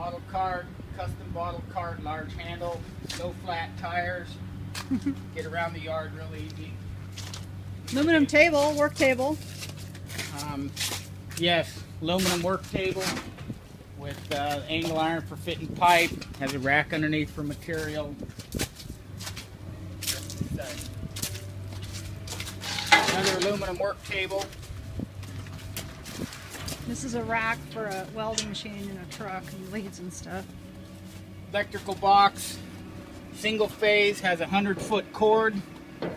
Model card, custom bottle card, large handle, no flat tires. Get around the yard real easy. Aluminum table, work table. Yes, aluminum work table with angle iron for fitting pipe. Has a rack underneath for material. Another aluminum work table. This is a rack for a welding machine in a truck and leads and stuff. Electrical box, single phase, has a 100-foot cord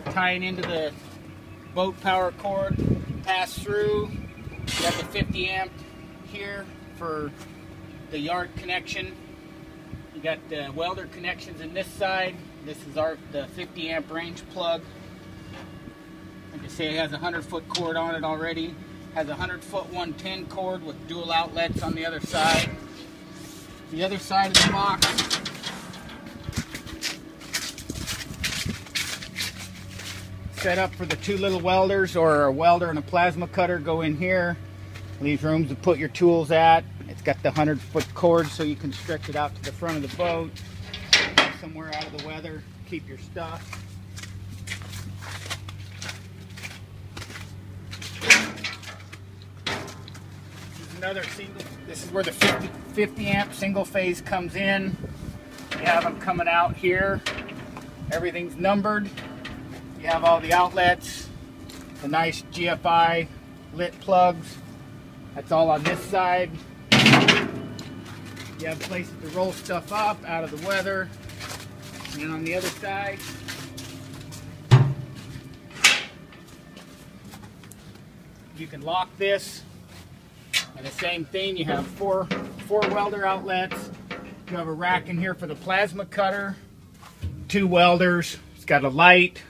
tying into the boat power cord. Pass through. You got the 50 amp here for the yard connection. You got the welder connections in this side. This is the 50 amp range plug. Like I say, it has a 100-foot cord on it already. Has a 100-foot 110 cord with dual outlets on the other side. The other side of the box, set up for the two little welders, or a welder and a plasma cutter go in here. Leaves rooms to put your tools at. It's got the 100-foot cord so you can stretch it out to the front of the boat, somewhere out of the weather, keep your stuff. Another single, this is where the 50 amp single phase comes in. You have them coming out here. Everything's numbered. You have all the outlets, the nice GFI lit plugs. That's all on this side. You have places to roll stuff up out of the weather. And on the other side, you can lock this. And the same thing, you have four welder outlets. You have a rack in here for the plasma cutter, two welders. It's got a light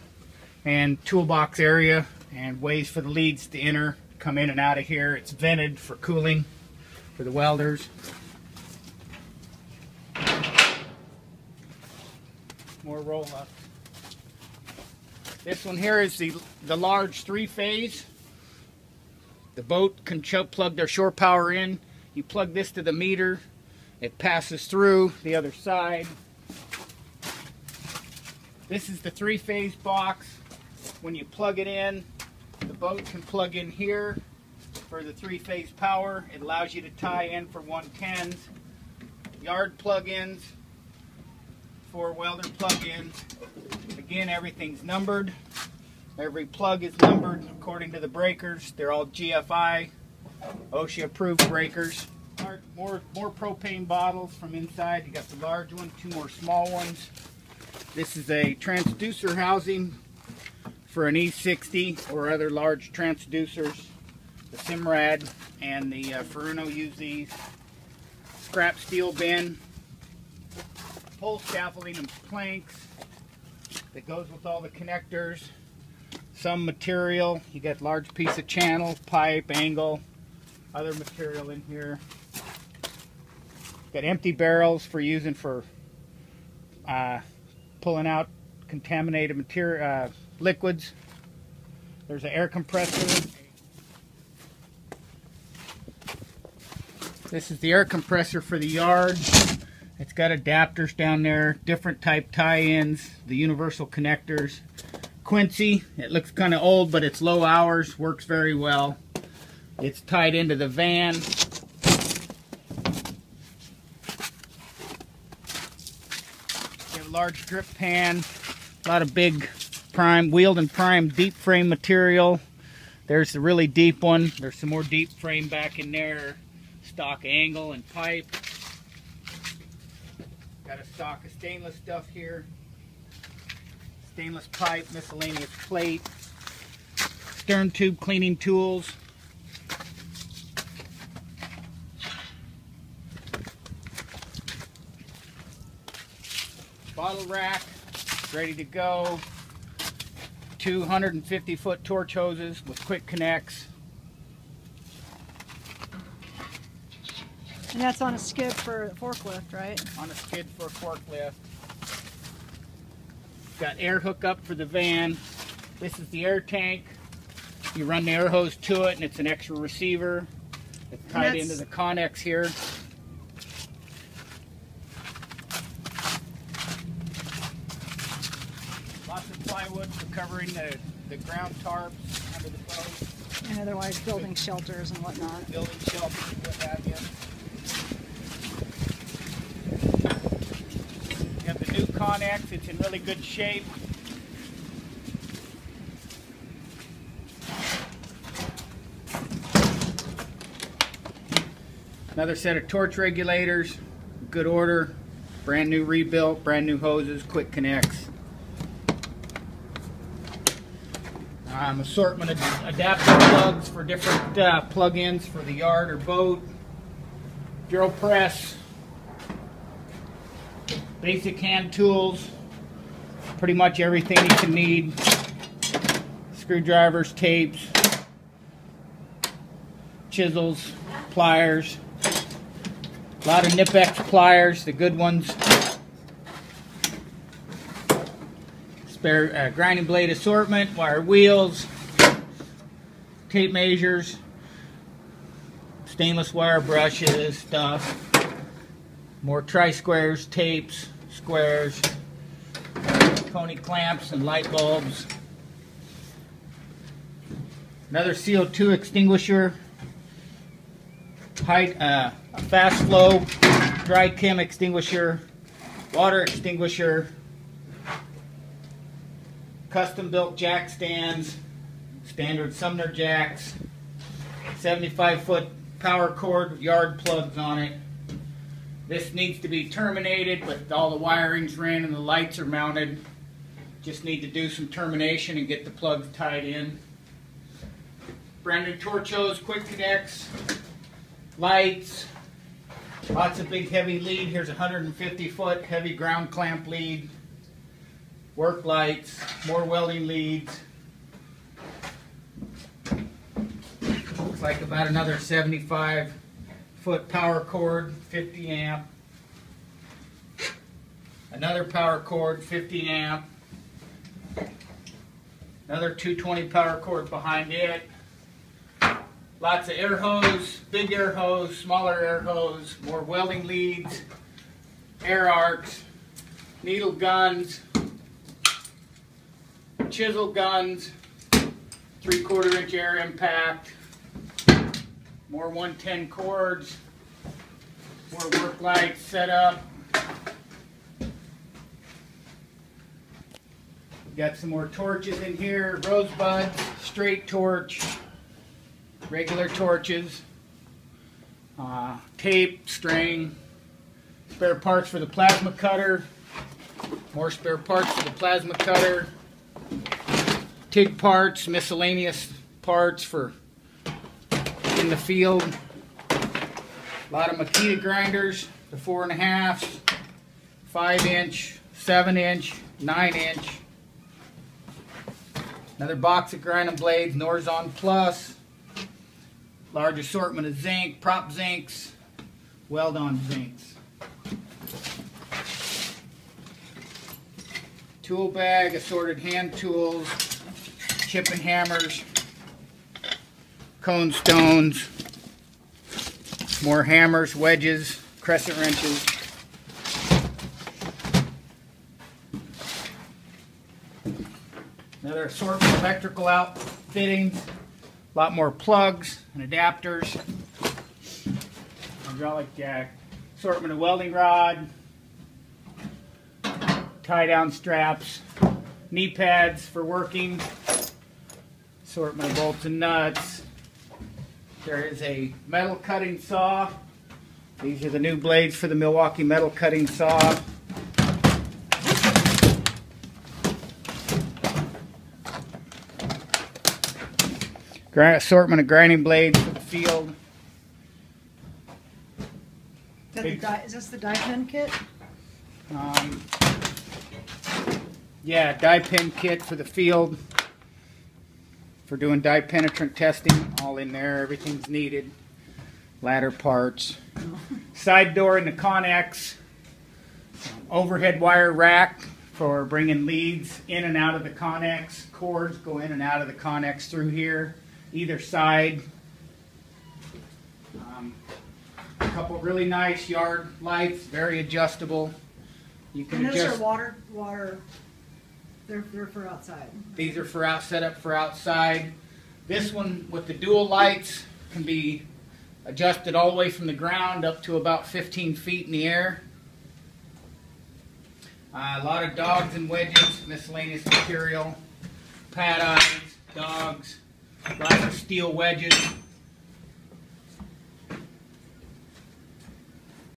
and toolbox area and ways for the leads to enter, come in and out of here. It's vented for cooling for the welders. More roll up. This one here is the large 3-phase. The boat can plug their shore power in. You plug this to the meter. It passes through the other side. This is the 3-phase box. When you plug it in, the boat can plug in here for the 3-phase power. It allows you to tie in for 110s. Yard plug-ins, 4 welder plug-ins. Again, everything's numbered. Every plug is numbered according to the breakers. They're all GFI, OSHA approved breakers. More propane bottles from inside. You got the large one, 2 more small ones. This is a transducer housing for an E60 or other large transducers. The Simrad and the Ferruno use these. Scrap steel bin, pole scaffolding and planks that goes with all the connectors. Some material, you got large piece of channel, pipe, angle, other material in here. Got empty barrels for using for pulling out contaminated material, liquids. There's an air compressor. This is the air compressor for the yard. It's got adapters down there, different type tie-ins, the universal connectors. Quincy, it looks kind of old, but it's low hours, works very well. It's tied into the van. You have a large drip pan, a lot of big prime, wheeled and prime deep frame material. There's the really deep one. There's some more deep frame back in there. Stock angle and pipe. Got a stock of stainless stuff here. Stainless pipe, miscellaneous plate, stern tube cleaning tools. Bottle rack, ready to go. 250-foot torch hoses with quick connects. And that's on a skid for a forklift, right? On a skid for a forklift. Got air hookup for the van. This is the air tank. You run the air hose to it and it's an extra receiver. It's tied into the Connex here. plywood for covering the ground tarps under the boat. And otherwise building shelters and whatnot. Building shelters and what have you. You have the new Connex. It's in really good shape. Another set of torch regulators, good order, brand new rebuilt, brand new hoses, quick connects. Assortment of adapter plugs for different plug-ins for the yard or boat. Drill press, basic hand tools, pretty much everything you can need. Screwdrivers, tapes, chisels, pliers. A lot of Nip-X pliers, the good ones. Spare grinding blade assortment, wire wheels, tape measures, stainless wire brushes, stuff. More tri-squares, tapes, squares, Coney clamps and light bulbs. Another CO2 extinguisher. A fast flow dry chem extinguisher, water extinguisher, custom built jack stands, standard Sumner jacks, 75-foot power cord with yard plugs on it. This needs to be terminated, but all the wiring's ran and the lights are mounted. Just need to do some termination and get the plugs tied in. Brand new torch hose, quick connects, lights, lots of big heavy lead. Here's a 150-foot heavy ground clamp lead, work lights, more welding leads. Looks like about another 75-foot power cord, 50 amp. Another power cord, 50 amp. Another 220 power cord behind it. Lots of air hose, big air hose, smaller air hose, more welding leads, air arcs, needle guns, chisel guns, 3/4 inch air impact, more 110 cords, more work lights set up. Got some more torches in here, rosebuds, straight torch, regular torches, tape, string, spare parts for the plasma cutter, more spare parts for the plasma cutter, TIG parts, miscellaneous parts for in the field, a lot of Makita grinders, the 4.5, 5-inch, 7-inch, 9-inch, another box of grinding blades, Norzon Plus, large assortment of zinc, prop zincs, weld-on zincs. Tool bag, assorted hand tools, chipping hammers, cone stones, more hammers, wedges, crescent wrenches. Another assortment of electrical outfittings. A lot more plugs and adapters, hydraulic jack, assortment of welding rod, tie-down straps, knee pads for working, assortment of bolts and nuts. There is a metal cutting saw. These are the new blades for the Milwaukee metal cutting saw. Assortment of grinding blades for the field. Is this the die pen kit? Yeah, die pen kit for the field. For doing die penetrant testing, all in there, everything's needed. Ladder parts. Side door in the Connex. Overhead wire rack for bringing leads in and out of the Connex. Cords go in and out of the Connex through here. Either side. A couple really nice yard lights, very adjustable. You can and those adjust. are water They're for outside. These are for set up for outside. This one with the dual lights can be adjusted all the way from the ground up to about 15 feet in the air. A lot of dogs and wedges, miscellaneous material, pad eyes, dogs, lots of steel wedges.